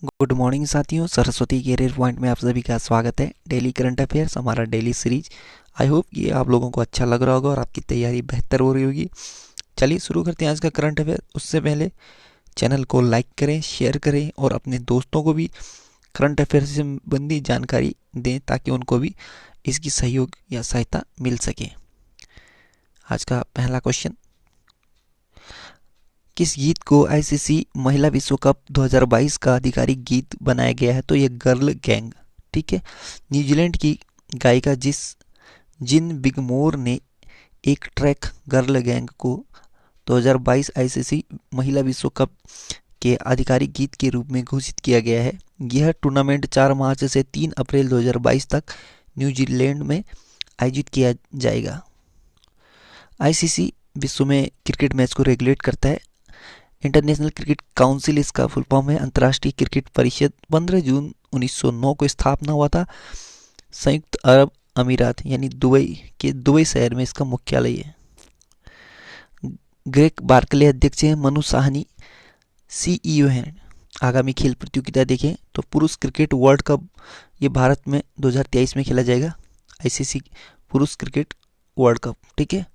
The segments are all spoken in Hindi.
गुड मॉर्निंग साथियों, सरस्वती कैरियर पॉइंट में आप सभी का स्वागत है। डेली करंट अफेयर्स हमारा डेली सीरीज। आई होप ये आप लोगों को अच्छा लग रहा होगा और आपकी तैयारी बेहतर हो रही होगी। चलिए शुरू करते हैं आज का करंट अफेयर। उससे पहले चैनल को लाइक करें, शेयर करें और अपने दोस्तों को भी करंट अफेयर से संबंधी जानकारी दें ताकि उनको भी इसकी सहयोग या सहायता मिल सके। आज का पहला क्वेश्चन, किस गीत को आईसीसी महिला विश्व कप 2022 का आधिकारिक गीत बनाया गया है? तो ये गर्ल गैंग। ठीक है। न्यूजीलैंड की गायिका जिन बिगमोर ने एक ट्रैक गर्ल गैंग को 2022 आईसीसी महिला विश्व कप के आधिकारिक गीत के रूप में घोषित किया गया है। यह टूर्नामेंट 4 मार्च से 3 अप्रैल 2022 तक न्यूजीलैंड में आयोजित किया जाएगा। आईसीसी विश्व में क्रिकेट मैच को रेगुलेट करता है। इंटरनेशनल क्रिकेट काउंसिल इसका फुल फॉर्म है। अंतर्राष्ट्रीय क्रिकेट परिषद 15 जून 1909 को स्थापना हुआ था। संयुक्त अरब अमीरात यानी दुबई के दुबई शहर में इसका मुख्यालय है। ग्रेग बार्कले अध्यक्ष हैं। मनु साहनी सीईओ हैं। आगामी खेल प्रतियोगिता देखें तो पुरुष क्रिकेट वर्ल्ड कप ये भारत में 2023 में खेला जाएगा। आईसीसी पुरुष क्रिकेट वर्ल्ड कप। ठीक है।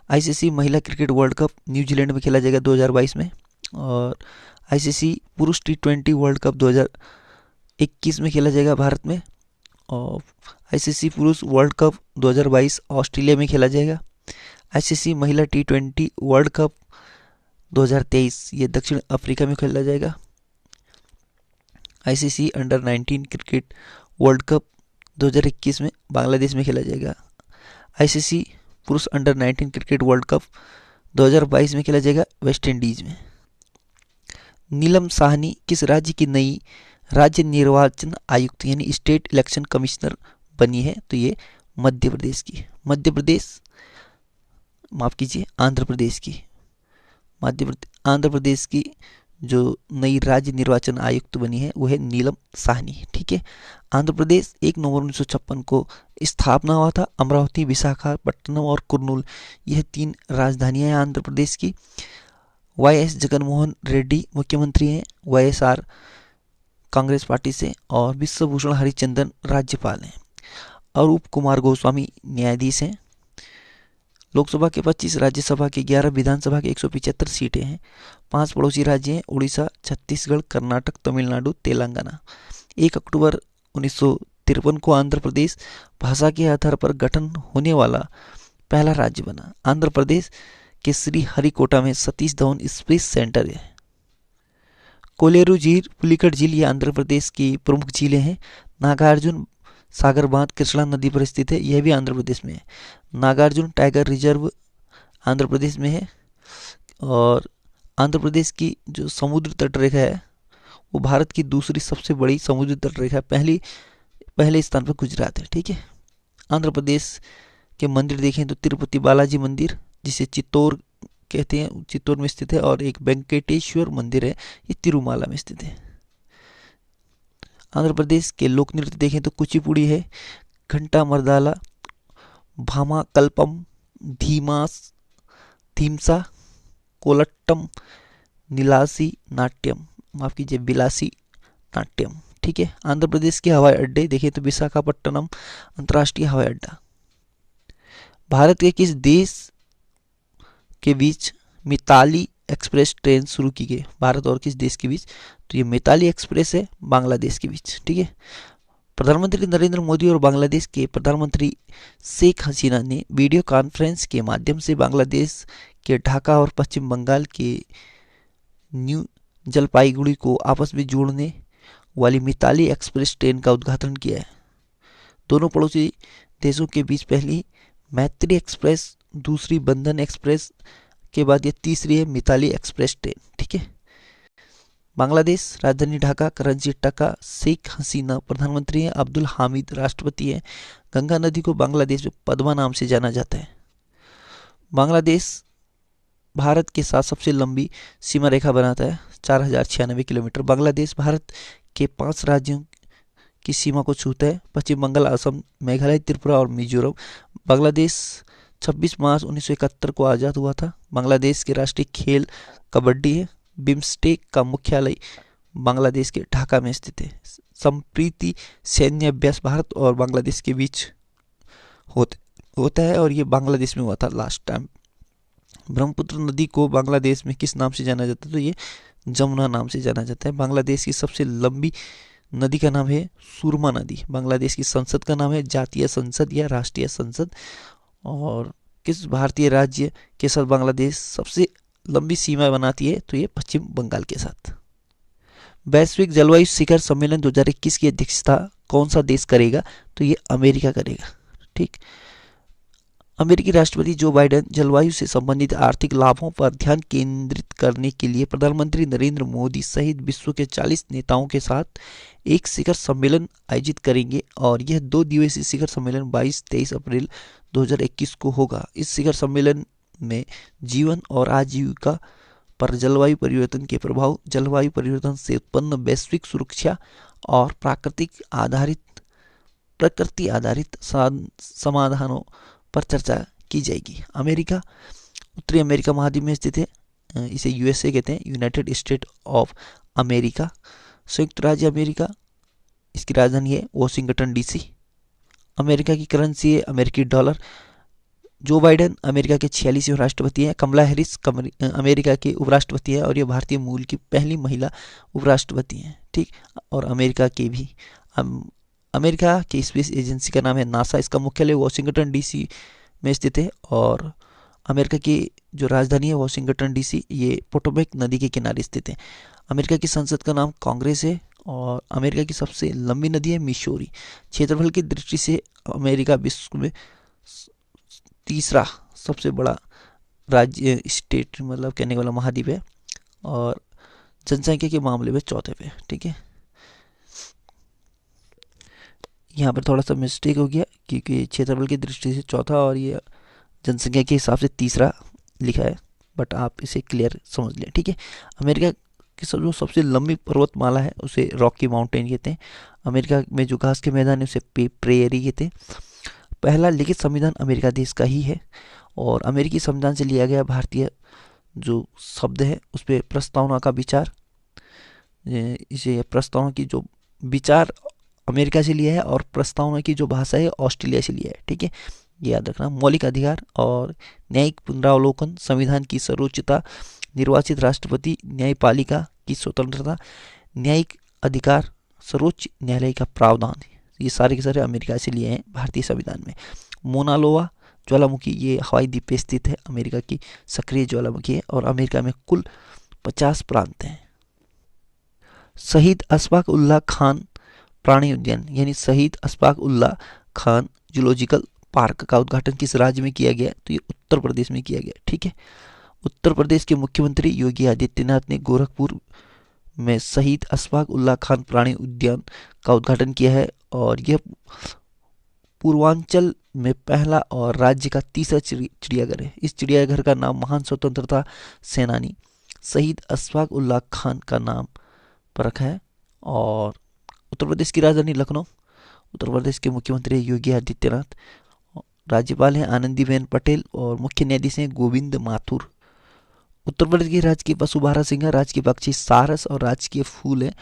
आईसीसी महिला क्रिकेट वर्ल्ड कप न्यूजीलैंड में खेला जाएगा 2022 में। और आईसीसी पुरुष टी20 वर्ल्ड कप 2021 में खेला जाएगा भारत में। और आईसीसी पुरुष वर्ल्ड कप 2022 ऑस्ट्रेलिया में खेला जाएगा। आईसीसी महिला टी20 वर्ल्ड कप 2023 ये दक्षिण अफ्रीका में खेला जाएगा। ICC under 19 cricket world cup 2021 में बांग्लादेश में खेला जाएगा। आईसीसी पुरुष अंडर 19 क्रिकेट वर्ल्ड कप 2022 में खेला जाएगा वेस्ट इंडीज में। नीलम साहनी किस राज्य की नई राज्य निर्वाचन आयुक्त यानी स्टेट इलेक्शन कमिश्नर बनी है? तो ये मध्य प्रदेश की। आंध्र प्रदेश की। आंध्र प्रदेश की जो नई राज्य निर्वाचन आयुक्त बनी है वो है नीलम साहनी। ठीक है। आंध्र प्रदेश 1 नवंबर 1956 को स्थापना हुआ था। अमरावती, विशाखापट्टनम और कुर्नूल यह 3 राजधानियां हैं आंध्र प्रदेश की। वाई.एस. जगनमोहन रेड्डी मुख्यमंत्री हैं वाईएसआर कांग्रेस पार्टी से। और विश्वभूषण हरिचंदन राज्यपाल हैं। अरूप कुमार गोस्वामी न्यायाधीश हैं। लोकसभा के 25, राज्यसभा के 11, विधानसभा के 175 सीटें हैं। 5 पड़ोसी राज्य हैं उड़ीसा, छत्तीसगढ़, कर्नाटक, तमिलनाडु, तेलंगाना। 1 अक्टूबर 1953 को आंध्र प्रदेश भाषा के आधार पर गठन होने वाला पहला राज्य बना। आंध्र प्रदेश के श्री हरिकोटा में सतीश धवन स्पेस सेंटर है। कोलेरू झील, पुलिकट झील ये आंध्र प्रदेश की प्रमुख झीलें हैं। नागार्जुन सागर बांध कृष्णा नदी पर स्थित है, यह भी आंध्र प्रदेश में है। नागार्जुन टाइगर रिजर्व आंध्र प्रदेश में है। और आंध्र प्रदेश की जो समुद्र तट रेखा है वो भारत की दूसरी सबसे बड़ी समुद्र तट रेखा है। पहले स्थान पर गुजरात है। ठीक है। आंध्र प्रदेश के मंदिर देखें तो तिरुपति बालाजी मंदिर जिसे चित्तौर कहते हैं, चित्तौर में स्थित है। और एक वेंकटेश्वर मंदिर है, ये तिरुमाला में स्थित है। आंध्र प्रदेश के लोक नृत्य देखें तो कुचिपुड़ी है, घंटा मर्दाला, भामा कल्पम, धीमसा, कोलट्टम, बिलासी नाट्यम। ठीक है। आंध्र प्रदेश के हवाई अड्डे देखें तो विशाखापट्टनम अंतर्राष्ट्रीय हवाई अड्डा। भारत के किस देश के बीच मिताली एक्सप्रेस ट्रेन शुरू की गई? भारत और किस देश के बीच? तो ये मिताली एक्सप्रेस है बांग्लादेश के बीच। ठीक है। प्रधानमंत्री नरेंद्र मोदी और बांग्लादेश के प्रधानमंत्री शेख हसीना ने वीडियो कॉन्फ्रेंस के माध्यम से बांग्लादेश के ढाका और पश्चिम बंगाल के न्यू जलपाईगुड़ी को आपस में जोड़ने वाली मिताली एक्सप्रेस ट्रेन का उद्घाटन किया है। दोनों पड़ोसी देशों के बीच पहली मैत्री एक्सप्रेस, दूसरी बंधन एक्सप्रेस के बाद ये तीसरी है मिताली एक्सप्रेस ट्रेन। ठीक है। बांग्लादेश राजधानी ढाका, करंजी टका, शेख हसीना प्रधानमंत्री हैं, अब्दुल हामिद राष्ट्रपति हैं। गंगा नदी को बांग्लादेश में पद्मा नाम से जाना जाता है। बांग्लादेश भारत के साथ सबसे लंबी सीमा रेखा बनाता है, 4096 किलोमीटर। बांग्लादेश भारत के 5 राज्यों की सीमा को छूता है, पश्चिम बंगाल, असम, मेघालय, त्रिपुरा और मिजोरम। बांग्लादेश 26 मार्च 1971 को आज़ाद हुआ था। बांग्लादेश के राष्ट्रीय खेल कबड्डी है। बिम्स्टेक का मुख्यालय बांग्लादेश के ढाका में स्थित है। संप्रीति सैन्य अभ्यास भारत और बांग्लादेश के बीच होता है और ये बांग्लादेश में हुआ था लास्ट टाइम। ब्रह्मपुत्र नदी को बांग्लादेश में किस नाम से जाना जाता है? तो ये जमुना नाम से जाना जाता है। बांग्लादेश की सबसे लंबी नदी का नाम है सुरमा नदी। बांग्लादेश की संसद का नाम है जातीय संसद या राष्ट्रीय संसद। और किस भारतीय राज्य के साथ बांग्लादेश सबसे लंबी सीमा बनाती है? तो ये पश्चिम बंगाल के साथ। वैश्विक जलवायु शिखर सम्मेलन 2021 की अध्यक्षता कौन सा देश करेगा? तो ये अमेरिका करेगा। ठीक, अमेरिकी राष्ट्रपति जो बाइडेन जलवायु से संबंधित आर्थिक लाभों पर ध्यान केंद्रित करने के लिए प्रधानमंत्री नरेंद्र मोदी सहित विश्व के 40 नेताओं के साथ एक शिखर सम्मेलन आयोजित करेंगे और यह 2 दिवसीय शिखर सम्मेलन 22-23 अप्रैल 2021 को होगा। इस शिखर सम्मेलन में जीवन और आजीविका पर जलवायु परिवर्तन के प्रभाव, जलवायु परिवर्तन से उत्पन्न वैश्विक सुरक्षा और प्रकृति आधारित समाधानों पर चर्चा की जाएगी। अमेरिका उत्तरी अमेरिका महाद्वीप में स्थित है। इसे यूएसए कहते हैं, यूनाइटेड स्टेट ऑफ अमेरिका। संयुक्त राज्य अमेरिका, इसकी राजधानी है वॉशिंगटन डीसी। अमेरिका की करेंसी है अमेरिकी डॉलर। जो बाइडेन अमेरिका के 46वें राष्ट्रपति हैं। कमला हैरिस अमेरिका के उपराष्ट्रपति हैं और ये भारतीय मूल की पहली महिला उपराष्ट्रपति हैं। ठीक, और अमेरिका के भी अमेरिका की स्पेस एजेंसी का नाम है नासा। इसका मुख्यालय वॉशिंगटन डीसी में स्थित है और अमेरिका की जो राजधानी है वॉशिंगटन डीसी, ये पोटोमेक नदी के किनारे स्थित है। अमेरिका की संसद का नाम कांग्रेस है और अमेरिका की सबसे लंबी नदी है मिसौरी। क्षेत्रफल की दृष्टि से अमेरिका विश्व में तीसरा सबसे बड़ा राज्य, स्टेट मतलब कहने वाला महाद्वीप है और जनसंख्या के मामले में चौथे पे। ठीक है, यहाँ पर थोड़ा सा मिस्टेक हो गया क्योंकि क्षेत्रफल की दृष्टि से चौथा और ये जनसंख्या के हिसाब से तीसरा लिखा है, बट आप इसे क्लियर समझ लें। ठीक है, अमेरिका की जो सबसे लंबी पर्वतमाला है उसे रॉकी माउंटेन कहते हैं। अमेरिका में जो घास के मैदान है उसे प्रेयरी कहते हैं। पहला लिखित संविधान अमेरिका देश का ही है और अमेरिकी संविधान से लिया गया भारतीय जो शब्द है उस पर प्रस्तावना का विचार, इसे प्रस्तावना की जो विचार अमेरिका से लिया है और प्रस्तावना की जो भाषा है ऑस्ट्रेलिया से लिया है। ठीक है, ये याद रखना। मौलिक अधिकार और न्यायिक पुनरावलोकन, संविधान की सर्वोच्चता, निर्वाचित राष्ट्रपति, न्यायपालिका की स्वतंत्रता, न्यायिक अधिकार, सर्वोच्च न्यायालय का प्रावधान, ये सारे के सारे अमेरिका से लिए हैं भारतीय संविधान में। मोना लोआ ज्वालामुखी, ये हवाई द्वीप पे स्थित है, अमेरिका की सक्रिय ज्वालामुखी है और अमेरिका में कुल 50 प्रांत हैं। शहीद अशफाक उल्लाह खान प्राणी उद्यान यानी शहीद अशफाक उल्लाह खान जूलॉजिकल पार्क का उद्घाटन किस राज्य में किया गया? तो ये उत्तर प्रदेश में किया गया। ठीक है, उत्तर प्रदेश के मुख्यमंत्री योगी आदित्यनाथ ने गोरखपुर में शहीद अशफाक उल्लाह खान प्राणी उद्यान का उद्घाटन किया है और यह पूर्वांचल में पहला और राज्य का तीसरा चिड़ियाघर है। इस चिड़ियाघर का नाम महान स्वतंत्रता सेनानी शहीद अशफाक उल्लाह खान का नाम पर रखा है। और उत्तर प्रदेश की राजधानी लखनऊ। उत्तर प्रदेश के मुख्यमंत्री योगी आदित्यनाथ, राज्यपाल हैं आनंदीबेन पटेल और मुख्य न्यायाधीश हैं गोविंद माथुर। उत्तर प्रदेश के राजकीय पशु बारहसिंगा, राजकीय पक्षी सारस और राजकीय फूल है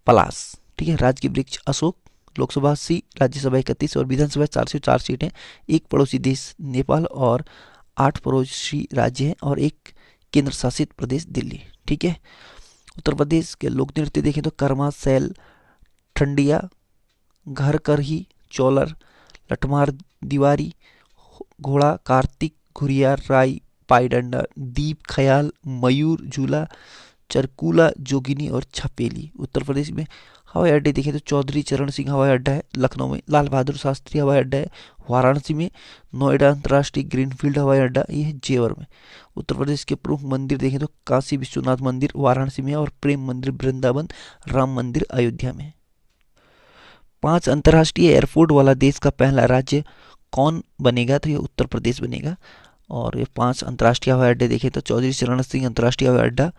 पलास। ठीक है, राजकीय वृक्ष अशोक। लोकसभा 80, राज्यसभा 31 और विधानसभा 404 सीटें। एक पड़ोसी देश नेपाल और 8 पड़ोसी राज्य हैं और एक केंद्र शासित प्रदेश दिल्ली। ठीक है, उत्तर प्रदेश के लोक नृत्य देखें तो कर्मा, सैल, ठंडिया, घर करही, चौलर, लठमार, दीवारी, घोड़ा, कार्तिक, घुरिया, राई, पाईडंडा, दीप, ख्याल, मयूर, झूला, चरकूला, जोगिनी और छपेली। उत्तर प्रदेश में हवाई अड्डे देखें तो चौधरी चरण सिंह हवाई अड्डा है लखनऊ में, लाल बहादुर शास्त्री हवाई अड्डा है वाराणसी में, नोएडा अंतर्राष्ट्रीय ग्रीनफील्ड हवाई अड्डा ये है जेवर में। उत्तर प्रदेश के प्रमुख मंदिर देखें तो काशी विश्वनाथ मंदिर वाराणसी में और प्रेम मंदिर वृंदावन, राम मंदिर अयोध्या में। 5 अंतर्राष्ट्रीय एयरपोर्ट वाला देश का पहला राज्य कौन बनेगा? तो ये उत्तर प्रदेश बनेगा। और ये 5 अंतर्राष्ट्रीय हवाई अड्डे देखें तो चौधरी चरण सिंह अंतर्राष्ट्रीय हवाई अड्डा,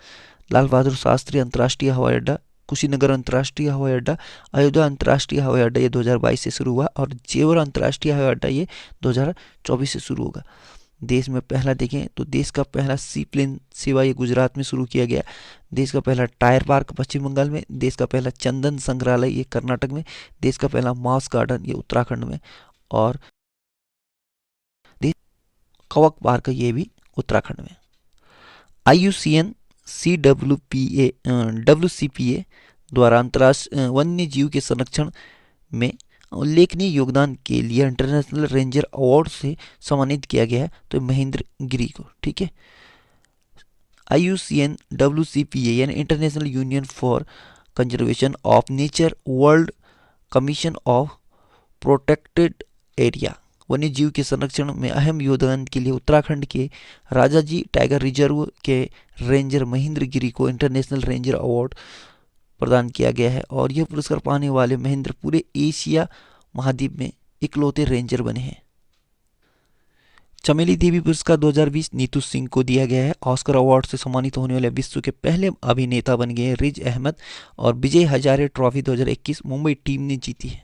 लाल बहादुर शास्त्री अंतर्राष्ट्रीय हवाई अड्डा, कुशीनगर अंतर्राष्ट्रीय हवाई अड्डा, अयोध्या अंतर्राष्ट्रीय हवाई अड्डा ये 2022 से शुरू हुआ और जेवर अंतर्राष्ट्रीय हवाई अड्डा ये 2024 से शुरू होगा। देश में पहला देखें तो देश का पहला सी प्लेन सेवा ये गुजरात में शुरू किया गया। देश का पहला टायर पार्क पश्चिम बंगाल में। देश का पहला चंदन संग्रहालय ये कर्नाटक में। देश का पहला माउस गार्डन ये उत्तराखंड में। और देश कवक पार्क ये भी उत्तराखंड में। IUCN WCPA द्वारा अंतर्राष्ट्रीय वन्य जीव के संरक्षण में उल्लेखनीय योगदान के लिए इंटरनेशनल रेंजर अवार्ड से सम्मानित किया गया है तो महेंद्र गिरी को। ठीक है। IUCN WCPA यानी international union for conservation of nature world commission of protected area वन्य जीव के संरक्षण में अहम योगदान के लिए उत्तराखंड के राजाजी टाइगर रिजर्व के रेंजर महेंद्र गिरी को इंटरनेशनल रेंजर अवार्ड प्रदान किया गया है। और यह पुरस्कार पाने वाले महेंद्र पूरे एशिया महाद्वीप में इकलौते रेंजर बने हैं। चमेली देवी पुरस्कार 2020 नीतू सिंह को दिया गया है। ऑस्कर अवार्ड से सम्मानित होने वाले विश्व के पहले अभिनेता बन गए रिज अहमद। और विजय हजारे ट्रॉफी 2021 मुंबई टीम ने जीती है।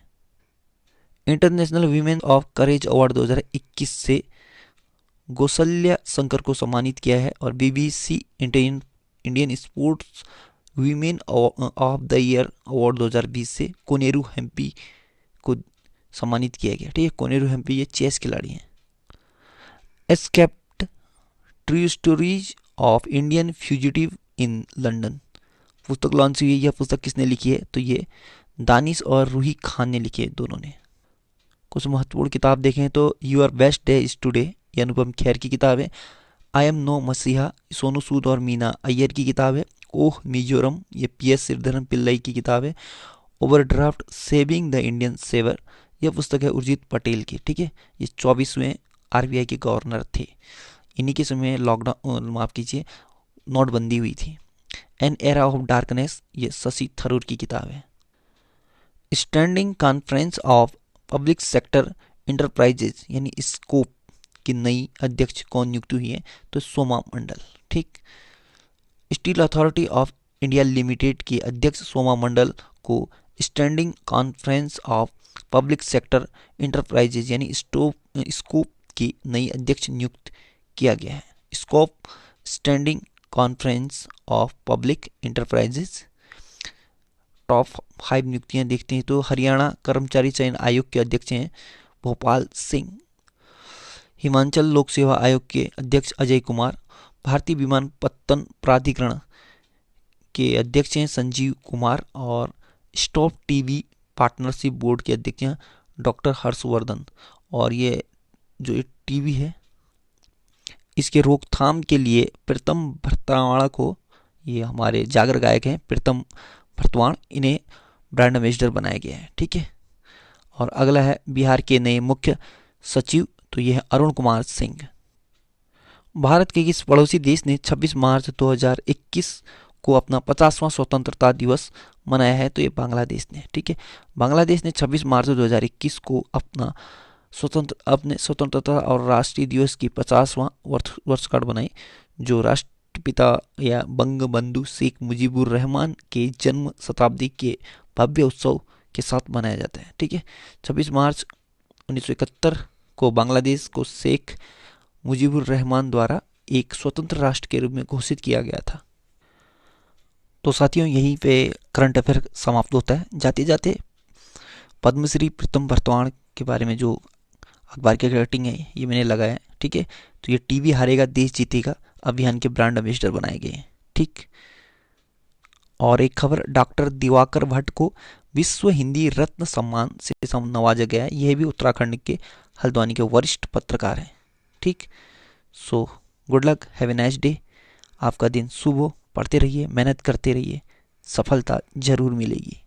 International women of courage award 2021 से गौसल्या शंकर को सम्मानित किया है। और BBC Indian sports women of the year award 2020 से कोनेरू हेम्पी को सम्मानित किया गया। ठीक है। कोनेरू हेम्पी ये चेस खिलाड़ी हैं। Escaped true stories of Indian fugitive in London पुस्तक लॉन्च हुई है। यह पुस्तक किसने लिखी है तो ये दानिश और रूही खान ने लिखी है, दोनों ने। कुछ महत्वपूर्ण किताब देखें so your best day is today ये अनुपम खेर की किताब है। आई एम नो मसीहा सोनू सूद और मीना अय्यर की किताब है। ओह मिजोरम ये PS श्रीधरन पिल्लई की किताब है। Overdraft saving the Indian saver यह पुस्तक है उर्जित पटेल की। ठीक है। ये 24वें RBI के गवर्नर थे। इन्हीं के समय लॉकडाउन माफ कीजिए नोटबंदी हुई थी। एन एरा ऑफ डार्कनेस ये शशि थरूर की किताब है। Standing conference of public sector enterprises यानी स्कोप की नई अध्यक्ष कौन नियुक्त हुई है तो सोमा मंडल। ठीक। Steel authority of India limited के अध्यक्ष सोमा मंडल को standing conference of public sector enterprises यानी स्कोप की नई अध्यक्ष नियुक्त किया गया है। Scope standing conference of public enterprises. Top 5 नियुक्तियां देखते हैं तो हरियाणा कर्मचारी चयन आयोग के अध्यक्ष हैं भोपाल सिंह। हिमाचल लोक सेवा आयोग के अध्यक्ष अजय कुमार। भारतीय विमानपत्तन प्राधिकरण के अध्यक्ष हैं संजीव कुमार। और स्टॉप टीबी पार्टनरशिप बोर्ड के अध्यक्ष हैं डॉक्टर हर्षवर्धन। और ये जो ये टीबी है इसके रोकथाम के लिए प्रीतम भरतवाड़ा को, ये हमारे जागर गायक हैं प्रीतम भरतवाड़, इन्हें ब्रांड एम्बेसडर बनाया गया है। ठीक है। और अगला है बिहार के नए मुख्य सचिव तो ये है अरुण कुमार सिंह। भारत के किस पड़ोसी देश ने 26 मार्च 2021 को अपना 50वां स्वतंत्रता दिवस मनाया है तो ये बांग्लादेश ने। ठीक है। बांग्लादेश ने 26 मार्च 2021 को अपने स्वतंत्रता और राष्ट्रीय दिवस की 50वां वर्षगांठ बनाई, जो राष्ट्रपिता या बंगबंधु शेख मुजीबुर रहमान के जन्म शताब्दी के भव्य उत्सव के साथ मनाया जाता है। ठीक है। 26 मार्च 1971 को बांग्लादेश को शेख मुजीबुर रहमान द्वारा एक स्वतंत्र राष्ट्र के रूप में घोषित किया गया था। तो साथियों यहीं पे करंट अफेयर समाप्त होता है। जाते जाते पद्मश्री प्रीतम भरतवाड़ के बारे में जो अखबार की रेटिंग है ये मैंने लगाया है। ठीक है। तो ये टीबी हारेगा देश जीतेगा अभियान के ब्रांड एम्बेसडर बनाए गए हैं। ठीक। और एक खबर, डॉक्टर दिवाकर भट्ट को विश्व हिंदी रत्न सम्मान से नवाजा गया है। यह भी उत्तराखंड के हल्द्वानी के वरिष्ठ पत्रकार हैं। ठीक। So good luck, have a nice day. आपका दिन शुभ हो, पढ़ते रहिए, मेहनत करते रहिए, सफलता जरूर मिलेगी।